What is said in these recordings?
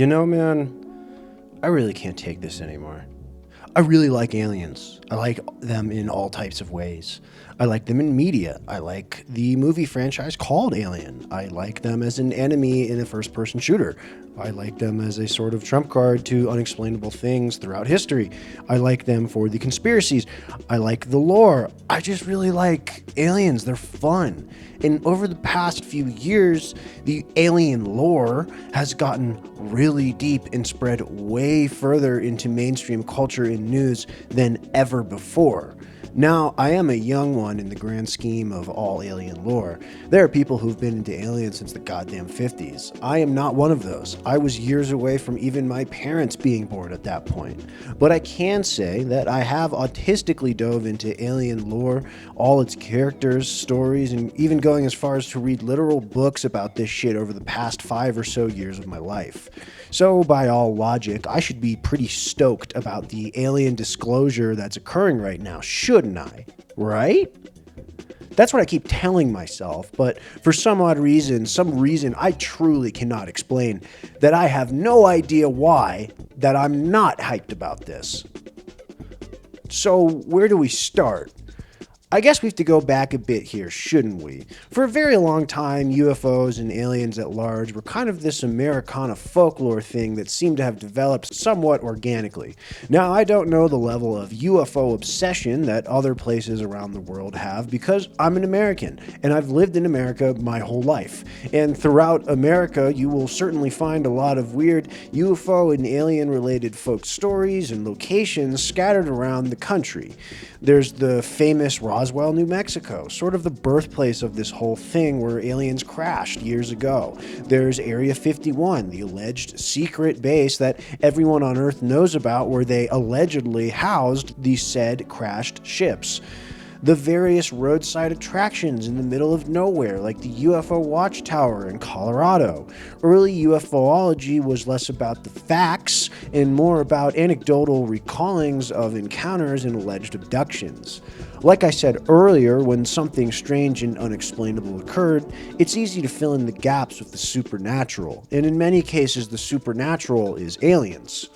You know, man, I really can't take this anymore. I really like aliens. I like them in all types of ways. I like them in media. I like the movie franchise called Alien. I like them as an enemy in a first person shooter. I like them as a sort of trump card to unexplainable things throughout history. I like them for the conspiracies. I like the lore. I just really like aliens. They're fun. And over the past few years, the alien lore has gotten really deep and spread way further into mainstream culture and news than ever before. Now, I am a young one in the grand scheme of all alien lore. There are people who've been into aliens since the goddamn 50s. I am not one of those. I was years away from even my parents being born at that point. But I can say that I have autistically dove into alien lore, all its characters, stories, and even going as far as to read literal books about this shit over the past 5 or so years of my life. So, by all logic, I should be pretty stoked about the alien disclosure that's occurring right now, shouldn't I? Right? That's what I keep telling myself, but for some odd reason, some reason I truly cannot explain, that I have no idea why, that I'm not hyped about this. So, where do we start? I guess we have to go back a bit here, shouldn't we? For a very long time, UFOs and aliens at large were kind of this Americana folklore thing that seemed to have developed somewhat organically. Now, I don't know the level of UFO obsession that other places around the world have because I'm an American, and I've lived in America my whole life. And throughout America, you will certainly find a lot of weird UFO and alien-related folk stories and locations scattered around the country. There's the famous Roswell, New Mexico, sort of the birthplace of this whole thing where aliens crashed years ago. There's Area 51, the alleged secret base that everyone on Earth knows about where they allegedly housed the said crashed ships. The various roadside attractions in the middle of nowhere, like the UFO Watchtower in Colorado. Early UFOlogy was less about the facts and more about anecdotal recallings of encounters and alleged abductions. Like I said earlier, when something strange and unexplainable occurred, it's easy to fill in the gaps with the supernatural, and in many cases the supernatural is aliens.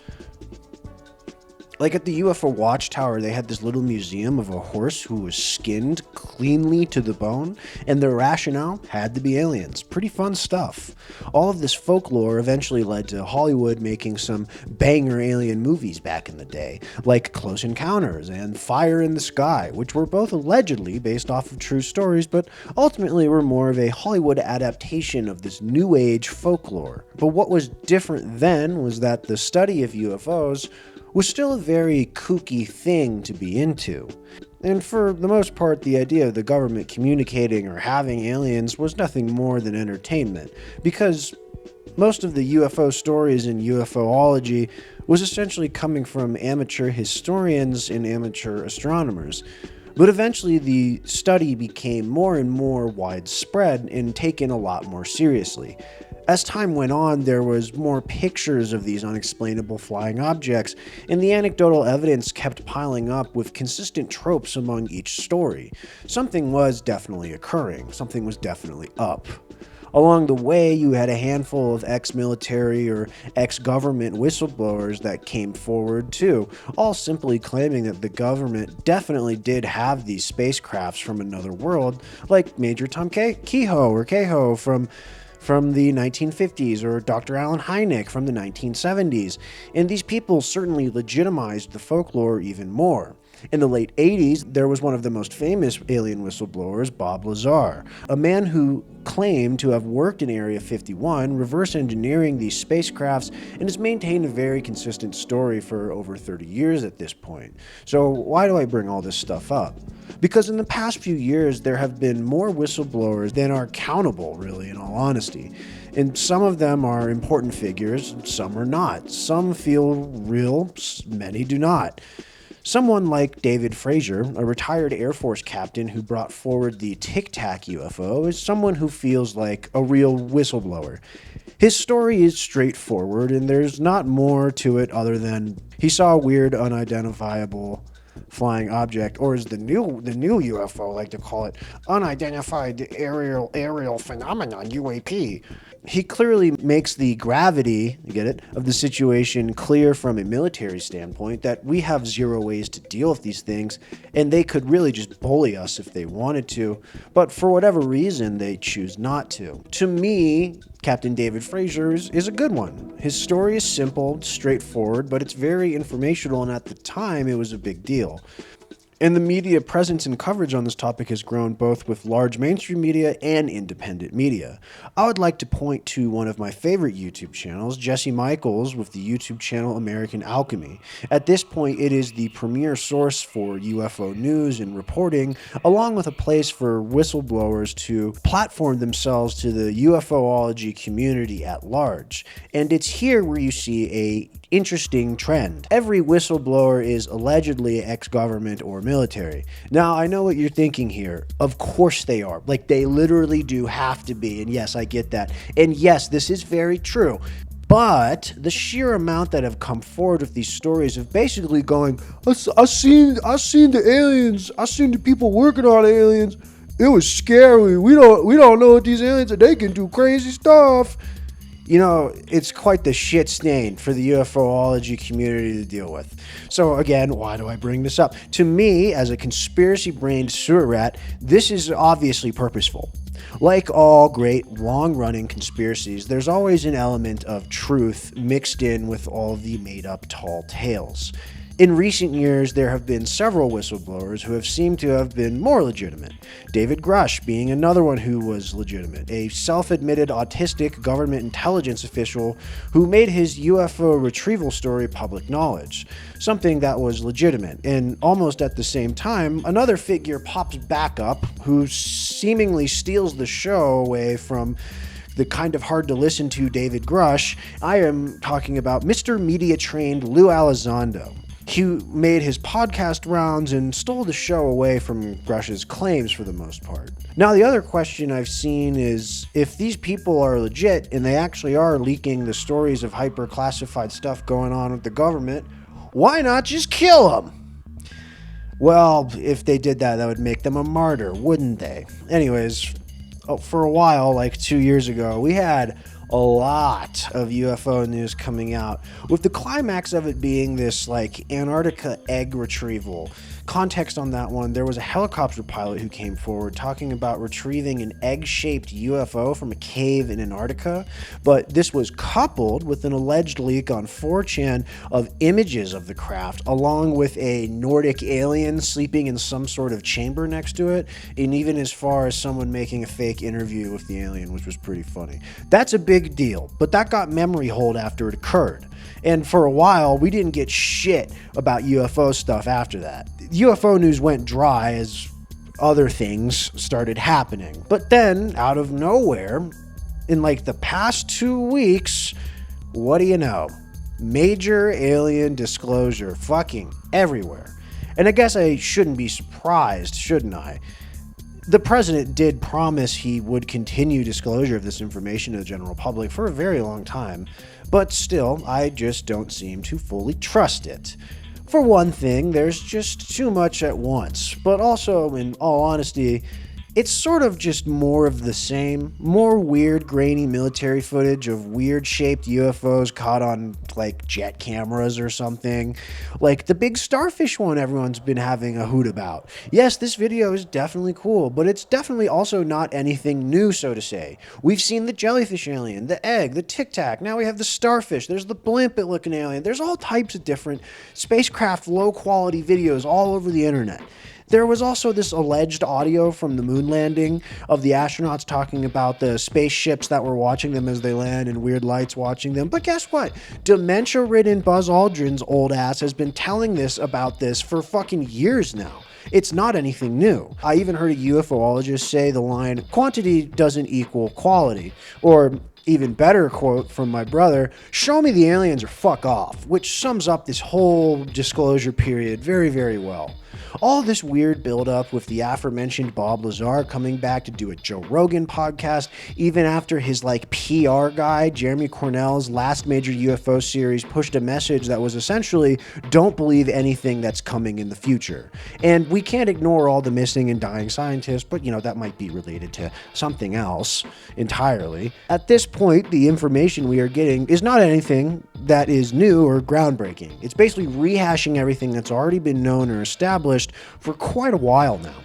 Like at the UFO Watchtower, they had this little museum of a horse who was skinned cleanly to the bone, and their rationale had to be aliens. Pretty fun stuff. All of this folklore eventually led to Hollywood making some banger alien movies back in the day, like Close Encounters and Fire in the Sky, which were both allegedly based off of true stories, but ultimately were more of a Hollywood adaptation of this new age folklore. But what was different then was that the study of UFOs was still a very kooky thing to be into. And for the most part, the idea of the government communicating or having aliens was nothing more than entertainment, because most of the UFO stories in UFOlogy was essentially coming from amateur historians and amateur astronomers. But eventually the study became more and more widespread and taken a lot more seriously. As time went on, there was more pictures of these unexplainable flying objects, and the anecdotal evidence kept piling up with consistent tropes among each story. Something was definitely occurring, something was definitely up. Along the way, you had a handful of ex-military or ex-government whistleblowers that came forward too, all simply claiming that the government definitely did have these spacecrafts from another world, like Major Tom Kehoe from the 1950s, or Dr. Allen Hynek from the 1970s, and these people certainly legitimized the folklore even more. In the late 80s, there was one of the most famous alien whistleblowers, Bob Lazar, a man who claimed to have worked in Area 51, reverse engineering these spacecrafts, and has maintained a very consistent story for over 30 years at this point. So why do I bring all this stuff up? Because in the past few years, there have been more whistleblowers than are countable, really, in all honesty. And some of them are important figures, some are not. Some feel real, many do not. Someone like David Frazier, a retired Air Force captain who brought forward the Tic Tac UFO, is someone who feels like a real whistleblower. His story is straightforward, and there's not more to it other than he saw a weird, unidentifiable flying object, or as the new UFO like to call it, unidentified aerial phenomenon (UAP). He clearly makes the gravity, you get it, of the situation clear from a military standpoint, that we have zero ways to deal with these things, and they could really just bully us if they wanted to, but for whatever reason, they choose not to. To me, Captain David Fraser's is a good one. His story is simple, straightforward, but it's very informational, and at the time, it was a big deal. And the media presence and coverage on this topic has grown both with large mainstream media and independent media. I would like to point to one of my favorite YouTube channels, Jesse Michaels, with the YouTube channel American Alchemy. At this point, it is the premier source for UFO news and reporting, along with a place for whistleblowers to platform themselves to the UFOlogy community at large. And it's here where you see a interesting trend. Every whistleblower is allegedly ex-government or military. Now, I know what you're thinking here. Of course they are. Like, they literally do have to be. And yes, I get that. And yes, this is very true. But the sheer amount that have come forward with these stories of basically going, I seen the aliens. I seen the people working on aliens. It was scary. We don't know what these aliens are. They can do crazy stuff. You know, it's quite the shit stain for the UFOlogy community to deal with. So again, why do I bring this up? To me, as a conspiracy-brained sewer rat, this is obviously purposeful. Like all great long-running conspiracies, there's always an element of truth mixed in with all of the made-up tall tales. In recent years, there have been several whistleblowers who have seemed to have been more legitimate. David Grush being another one who was legitimate, a self-admitted autistic government intelligence official who made his UFO retrieval story public knowledge, something that was legitimate. And almost at the same time, another figure pops back up who seemingly steals the show away from the kind of hard to listen to David Grush. I am talking about Mr. Media Trained Lou Elizondo. He made his podcast rounds and stole the show away from Grush's claims for the most part. Now, the other question I've seen is, if these people are legit and they actually are leaking the stories of hyper-classified stuff going on with the government, why not just kill them? Well, if they did that, that would make them a martyr, wouldn't they? Anyways, for a while, like 2 years ago, we had a lot of UFO news coming out, with the climax of it being this like Antarctica egg retrieval. Context on that one, there was a helicopter pilot who came forward talking about retrieving an egg-shaped UFO from a cave in Antarctica, but this was coupled with an alleged leak on 4chan of images of the craft, along with a Nordic alien sleeping in some sort of chamber next to it, and even as far as someone making a fake interview with the alien, which was pretty funny. That's a big deal, but that got memory hold after it occurred. And for a while, we didn't get shit about UFO stuff after that. UFO news went dry as other things started happening. But then, out of nowhere, in like the past 2 weeks, what do you know? Major alien disclosure fucking everywhere. And I guess I shouldn't be surprised, shouldn't I? The president did promise he would continue disclosure of this information to the general public for a very long time, but still, I just don't seem to fully trust it. For one thing, there's just too much at once, but also, in all honesty, it's sort of just more of the same. More weird, grainy military footage of weird-shaped UFOs caught on, like, jet cameras or something. Like the big starfish one everyone's been having a hoot about. Yes, this video is definitely cool, but it's definitely also not anything new, so to say. We've seen the jellyfish alien, the egg, the Tic Tac, now we have the starfish, there's the blimp-looking alien. There's all types of different spacecraft low-quality videos all over the internet. There was also this alleged audio from the moon landing of the astronauts talking about the spaceships that were watching them as they land and weird lights watching them. But guess what? Dementia-ridden Buzz Aldrin's old ass has been telling this about this for fucking years now. It's not anything new. I even heard a UFOologist say the line, "Quantity doesn't equal quality," or even better quote from my brother, "Show me the aliens or fuck off," which sums up this whole disclosure period very, very well. All this weird buildup with the aforementioned Bob Lazar coming back to do a Joe Rogan podcast, even after his PR guy, Jeremy Cornell's last major UFO series pushed a message that was essentially, don't believe anything that's coming in the future. And we can't ignore all the missing and dying scientists, but that might be related to something else entirely. At this point, the information we are getting is not anything that is new or groundbreaking. It's basically rehashing everything that's already been known or established for quite a while now.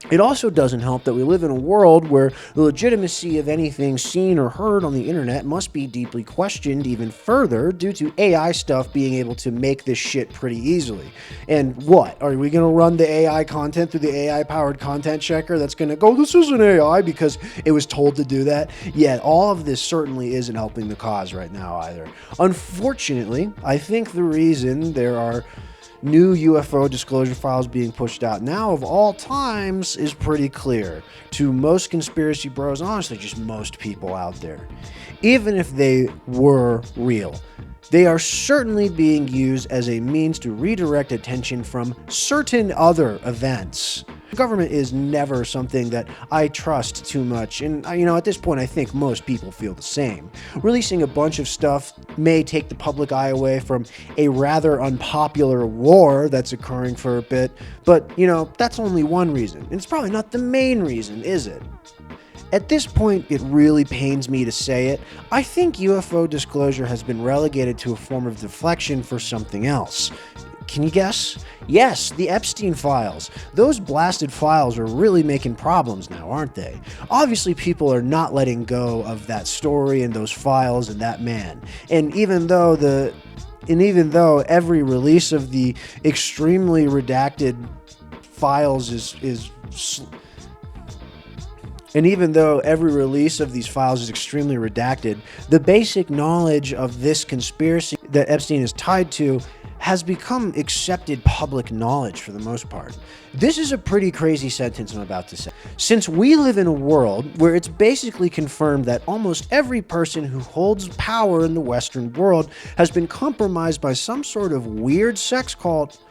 It also doesn't help that we live in a world where the legitimacy of anything seen or heard on the internet must be deeply questioned even further due to AI stuff being able to make this shit pretty easily. And what? Are we going to run the AI content through the AI-powered content checker that's going to go, this isn't AI because it was told to do that? Yeah, all of this certainly isn't helping the cause right now either. Unfortunately, I think the reason there are new UFO disclosure files being pushed out now of all times is pretty clear to most conspiracy bros, honestly, just most people out there. Even if they were real, they are certainly being used as a means to redirect attention from certain other events. The government is never something that I trust too much, and at this point I think most people feel the same. Releasing a bunch of stuff may take the public eye away from a rather unpopular war that's occurring for a bit, but that's only one reason. And it's probably not the main reason, is it? At this point, it really pains me to say it, I think UFO disclosure has been relegated to a form of deflection for something else. Can you guess? Yes, the Epstein files. Those blasted files are really making problems now, aren't they? Obviously, people are not letting go of that story and those files and that man. And even though every release of the extremely redacted files And even though every release of these files is extremely redacted, the basic knowledge of this conspiracy that Epstein is tied to has become accepted public knowledge for the most part. This is a pretty crazy sentence I'm about to say. Since we live in a world where it's basically confirmed that almost every person who holds power in the Western world has been compromised by some sort of weird sex cult,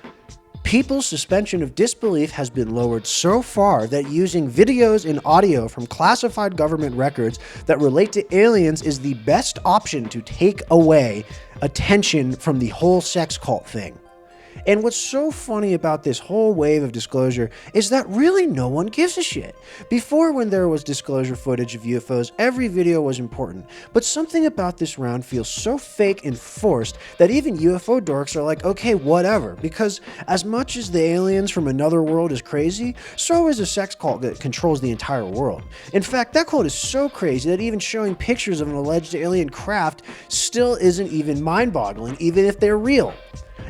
people's suspension of disbelief has been lowered so far that using videos and audio from classified government records that relate to aliens is the best option to take away attention from the whole sex cult thing. And what's so funny about this whole wave of disclosure is that really no one gives a shit. Before, when there was disclosure footage of UFOs, every video was important. But something about this round feels so fake and forced that even UFO dorks are like, okay, whatever. Because as much as the aliens from another world is crazy, so is a sex cult that controls the entire world. In fact, that cult is so crazy that even showing pictures of an alleged alien craft still isn't even mind-boggling, even if they're real.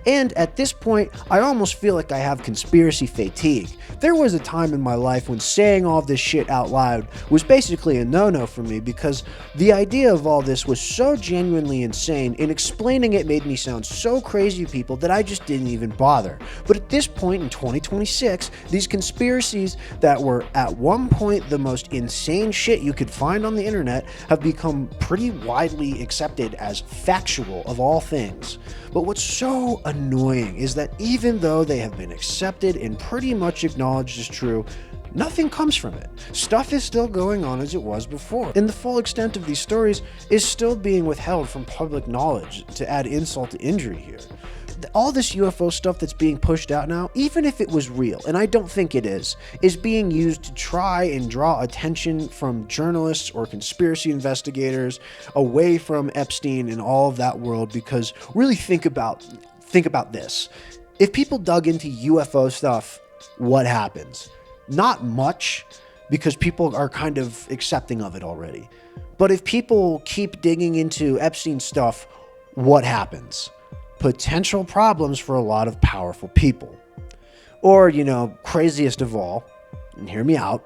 And at this point, I almost feel like I have conspiracy fatigue. There was a time in my life when saying all this shit out loud was basically a no-no for me because the idea of all this was so genuinely insane, and explaining it made me sound so crazy to people that I just didn't even bother. But at this point in 2026, these conspiracies that were at one point the most insane shit you could find on the internet have become pretty widely accepted as factual of all things. But what's so annoying is that even though they have been accepted and pretty much acknowledged as true, nothing comes from it. Stuff is still going on as it was before, and the full extent of these stories is still being withheld from public knowledge to add insult to injury here. All this UFO stuff that's being pushed out now, even if it was real, and I don't think it is being used to try and draw attention from journalists or conspiracy investigators away from Epstein and all of that world, because really think about this. If people dug into UFO stuff, what happens? Not much, because people are kind of accepting of it already. But if people keep digging into Epstein stuff, what happens? Potential problems for a lot of powerful people. Or, craziest of all, and hear me out,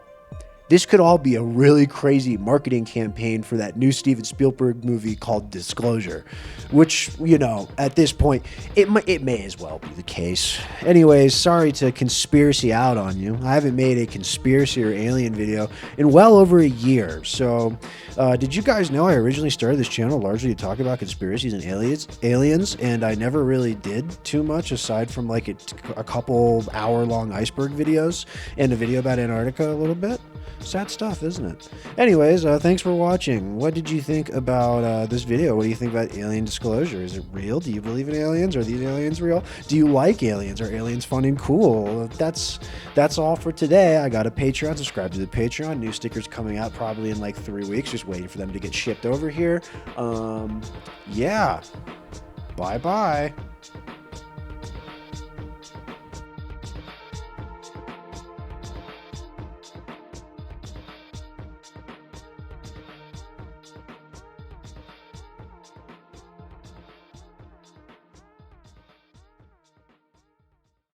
This could all be a really crazy marketing campaign for that new Steven Spielberg movie called Disclosure, which, you know, at this point, it may as well be the case. Anyways, sorry to conspiracy out on you. I haven't made a conspiracy or alien video in well over a year. So, did you guys know I originally started this channel largely to talk about conspiracies and aliens, and I never really did too much aside from like a couple hour-long iceberg videos and a video about Antarctica a little bit? Sad stuff, isn't it? Anyways, thanks for watching. What did you think about this video? What do you think about alien disclosure? Is it real? Do you believe in aliens? Are these aliens real? Do you like aliens? Are aliens fun and cool? That's all for today. I got a Patreon. Subscribe to the Patreon. New stickers coming out probably in like 3 weeks. Just waiting for them to get shipped over here. Yeah. Bye-bye.